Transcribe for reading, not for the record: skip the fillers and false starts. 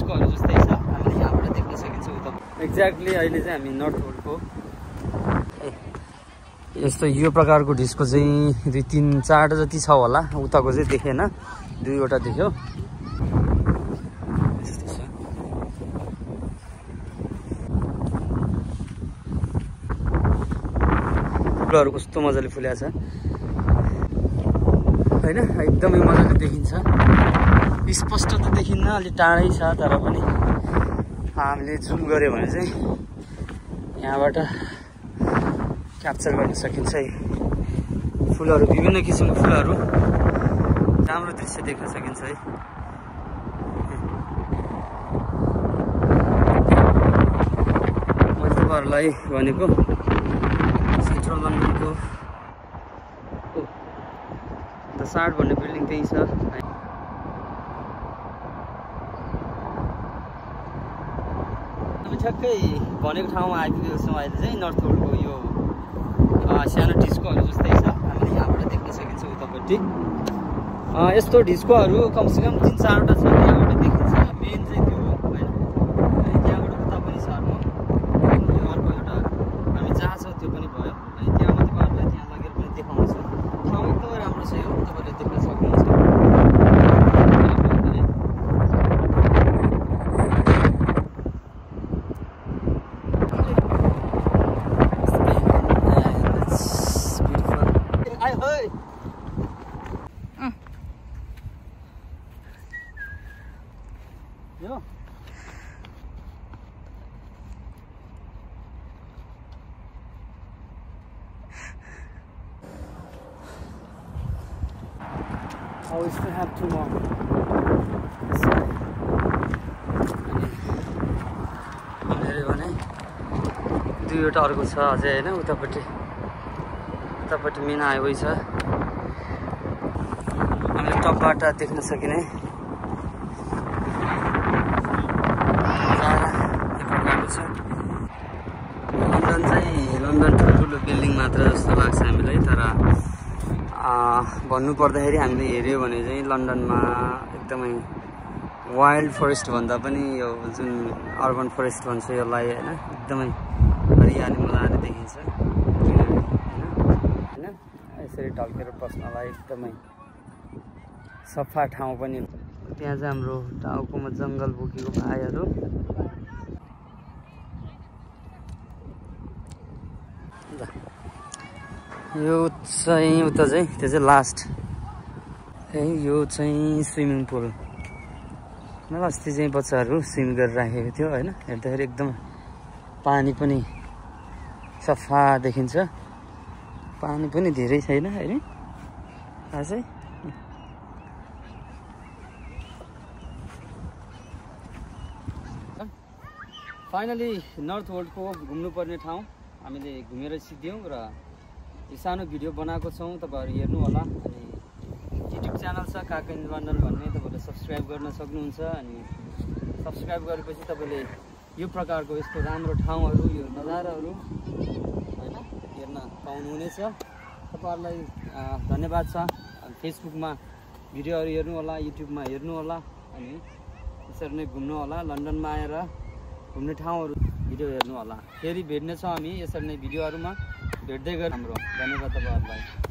डिस्कोहरू जस्तै छ, हामीले यहाँबाट देख्न सकिन्छ उता। एक्ज्याक्टली अहिले चाहिँ हामी नर्थ होल्डको यस्तो यो प्रकारको डिस्को चाहिँ 2, 3, 4 जति छ होला। उताको चाहिँ देखेन, 2वटा देख्यो। फुलहरू कस्तो मजाले फुलेको छ होइन, एकदमै मजाले देखिन्छ। स्पष्ट त देखिन्न, अलि टाढै छ, तर पनि हामीले जुम गऱ्यो भने चाहिँ यहाँबाट क्याप्चर गर्न सकिन्छ है। फुलहरू, विभिन्न किसिमको फुलहरू, राम्रो दृश्य देख्न सकिन्छ है। मैले तपाईँहरूलाई भनेको सेन्ट्रल लन्डनको द सार्ड भन्ने बिल्डिङ त्यही छ। हामी ठ्याक्कै भनेको ठाउँमा आइपुगेको छौँ। अहिले चाहिँ नर्थ होल्डको यो सानो डिस्कोहरू जस्तै छ, हामीले यहाँबाट देख्न सकिन्छ उतापट्टि। यस्तो डिस्कोहरू कमसेकम 3-4वटा छ, यहाँबाट देखिन्छ। मेन चाहिँ त्यो हो होइन, त्यहाँबाट उता पनि छ अर्को एउटा हामी जहाँ छ त्यो पनि भयो। त्यहाँ म तपाईँहरूलाई त्यहाँ लगेर पनि देखाउँछु। ठाउँ एकदमै राम्रो छ यो, तपाईँले देख्न सक्नुहुन्छ। Yo. Oh, we still have 2 more. भने 2वटा अर्को छ अझै होइन, उतापट्टि मेन हाइवे छ। हामीले टपबाट देख्न सकिने लन्डन ठुल्ठुलो बिल्डिङ मात्र जस्तो लाग्छ हामीलाई, तर भन्नुपर्दाखेरि हामीले हेऱ्यो भने चाहिँ लन्डनमा एकदमै वाइल्ड फरेस्ट भन्दा पनि यो जुन अर्बन फरेस्ट भन्छ यसलाई होइन, एकदमै हरियाली मजाले देखिन्छ होइन। यसरी ढल्केर बस्नलाई एकदमै सफा ठाउँ पनि। त्यहाँ चाहिँ हाम्रो टाउकोमा जङ्गल बोकेको भाइहरू। यो चाहिँ उता चाहिँ त्यो चाहिँ लास्ट है। यो चाहिँ स्विमिङ पुल। मलाई अस्ति चाहिँ बच्चाहरू स्विम गरेर राखेको थियो होइन, हेर्दाखेरि एकदम पानी पनि सफा देखिन्छ। पानी पनि धेरै छैन होइन खासै। फाइनली नर्थ होल्डको घुम्नुपर्ने ठाउँ हामीले घुमेर सिद्ध्यौँ र यो सानो भिडियो बनाएको छौँ, तपाईँहरू हेर्नु होला। अनि युट्युब च्यानल छ काका इन लन्डन भन्ने, तपाईँले सब्सक्राइब गर्न सक्नुहुन्छ। अनि सब्सक्राइब गरेपछि तपाईँले यो प्रकारको यस्तो राम्रो ठाउँहरू, यो नजाराहरू होइन हेर्न पाउनुहुनेछ। तपाईँहरूलाई धन्यवाद छ। फेसबुकमा भिडियोहरू हेर्नु होला, युट्युबमा हेर्नु होला, अनि यसरी नै घुम्नु होला। लन्डनमा आएर घुम्ने ठाउँहरू भिडियो हेर्नु होला। फेरि भेट्नेछौँ हामी यसरी नै भिडियोहरूमा, भेट्दै गरौँ। हाम्रो धन्यवाद तपाईँहरूलाई।